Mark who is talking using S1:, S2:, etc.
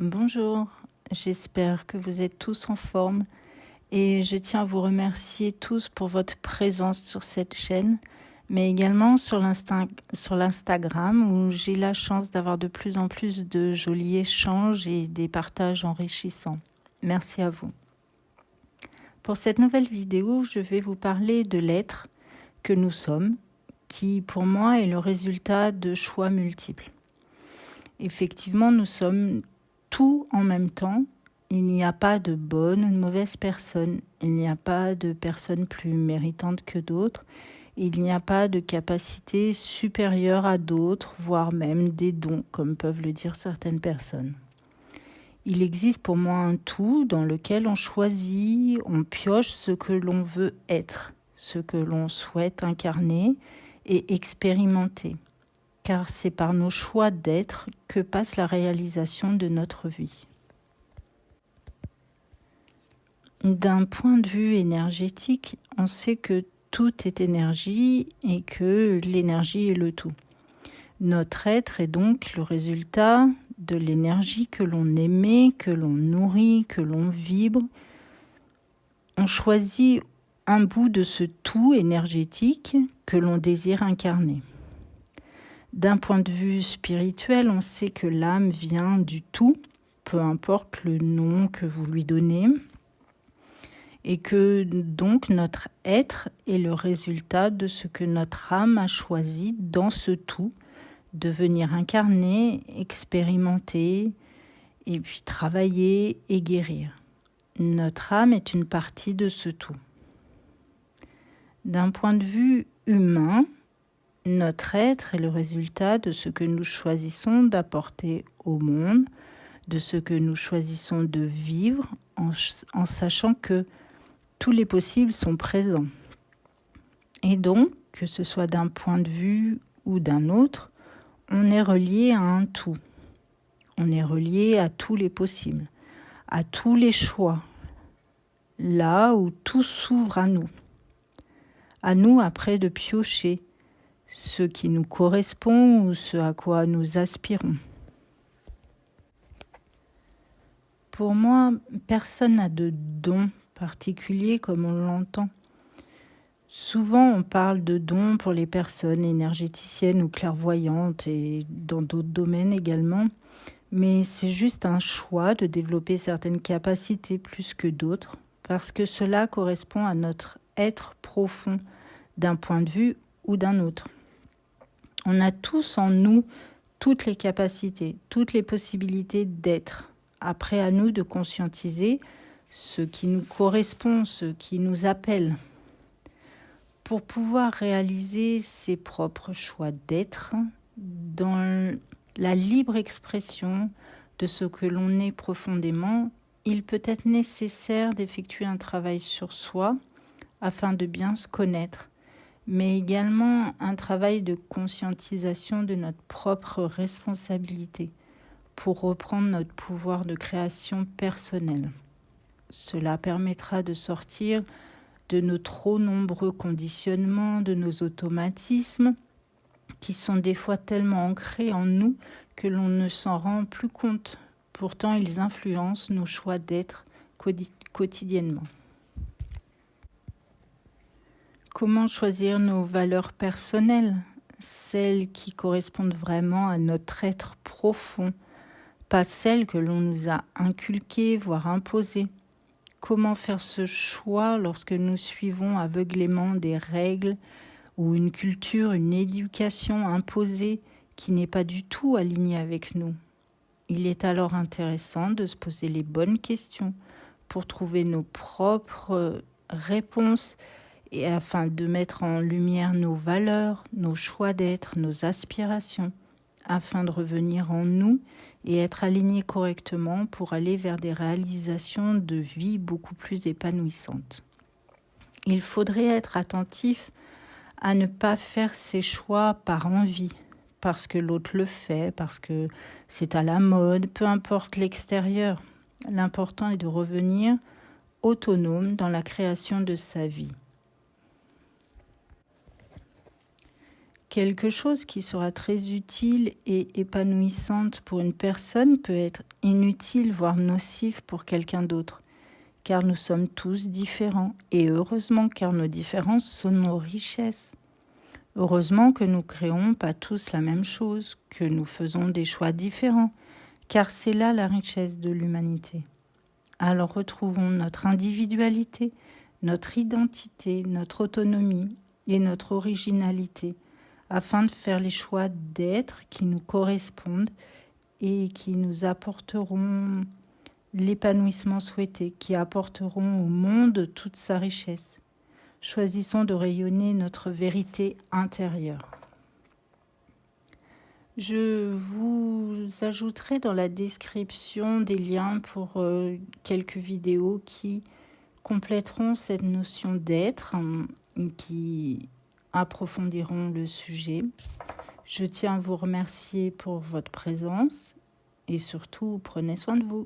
S1: Bonjour, j'espère que vous êtes tous en forme et je tiens à vous remercier tous pour votre présence sur cette chaîne, mais également sur l'Instagram où j'ai la chance d'avoir de plus en plus de jolis échanges et des partages enrichissants. Merci à vous. Pour cette nouvelle vidéo, je vais vous parler de l'être que nous sommes, qui pour moi est le résultat de choix multiples. Effectivement, nous sommes tout en même temps. Il n'y a pas de bonne ou de mauvaise personne. Il n'y a pas de personne plus méritante que d'autres. Il n'y a pas de capacité supérieure à d'autres, voire même des dons, comme peuvent le dire certaines personnes. Il existe pour moi un tout dans lequel on choisit, on pioche ce que l'on veut être, ce que l'on souhaite incarner et expérimenter. Car c'est par nos choix d'être que passe la réalisation de notre vie. D'un point de vue énergétique, on sait que tout est énergie et que l'énergie est le tout. Notre être est donc le résultat de l'énergie que l'on émet, que l'on nourrit, que l'on vibre. On choisit un bout de ce tout énergétique que l'on désire incarner. D'un point de vue spirituel, on sait que l'âme vient du tout, peu importe le nom que vous lui donnez, et que donc notre être est le résultat de ce que notre âme a choisi dans ce tout, de venir incarner, expérimenter, et puis travailler et guérir. Notre âme est une partie de ce tout. D'un point de vue humain, notre être est le résultat de ce que nous choisissons d'apporter au monde, de ce que nous choisissons de vivre en sachant que tous les possibles sont présents. Et donc, que ce soit d'un point de vue ou d'un autre, on est relié à un tout. On est relié à tous les possibles, à tous les choix, là où tout s'ouvre à nous. À nous après de piocher ce qui nous correspond ou ce à quoi nous aspirons. Pour moi, personne n'a de don particulier comme on l'entend. Souvent, on parle de dons pour les personnes énergéticiennes ou clairvoyantes et dans d'autres domaines également, mais c'est juste un choix de développer certaines capacités plus que d'autres parce que cela correspond à notre être profond d'un point de vue ou d'un autre. On a tous en nous toutes les capacités, toutes les possibilités d'être. Après, à nous de conscientiser ce qui nous correspond, ce qui nous appelle. Pour pouvoir réaliser ses propres choix d'être dans la libre expression de ce que l'on est profondément, il peut être nécessaire d'effectuer un travail sur soi afin de bien se connaître, mais également un travail de conscientisation de notre propre responsabilité pour reprendre notre pouvoir de création personnelle. Cela permettra de sortir de nos trop nombreux conditionnements, de nos automatismes qui sont des fois tellement ancrés en nous que l'on ne s'en rend plus compte. Pourtant, ils influencent nos choix d'être quotidiennement. Comment choisir nos valeurs personnelles, celles qui correspondent vraiment à notre être profond, pas celles que l'on nous a inculquées, voire imposées? Comment faire ce choix lorsque nous suivons aveuglément des règles ou une culture, une éducation imposée qui n'est pas du tout alignée avec nous? Il est alors intéressant de se poser les bonnes questions pour trouver nos propres réponses et afin de mettre en lumière nos valeurs, nos choix d'être, nos aspirations, afin de revenir en nous et être alignés correctement pour aller vers des réalisations de vie beaucoup plus épanouissantes. Il faudrait être attentif à ne pas faire ces choix par envie, parce que l'autre le fait, parce que c'est à la mode, peu importe l'extérieur. L'important est de revenir autonome dans la création de sa vie. Quelque chose qui sera très utile et épanouissante pour une personne peut être inutile, voire nocif pour quelqu'un d'autre, car nous sommes tous différents, et heureusement, car nos différences sont nos richesses. Heureusement que nous ne créons pas tous la même chose, que nous faisons des choix différents, car c'est là la richesse de l'humanité. Alors retrouvons notre individualité, notre identité, notre autonomie et notre originalité, afin de faire les choix d'être qui nous correspondent et qui nous apporteront l'épanouissement souhaité, qui apporteront au monde toute sa richesse. Choisissons de rayonner notre vérité intérieure. Je vous ajouterai dans la description des liens pour quelques vidéos qui compléteront cette notion d'être, qui approfondiront le sujet. Je tiens à vous remercier pour votre présence et surtout, prenez soin de vous.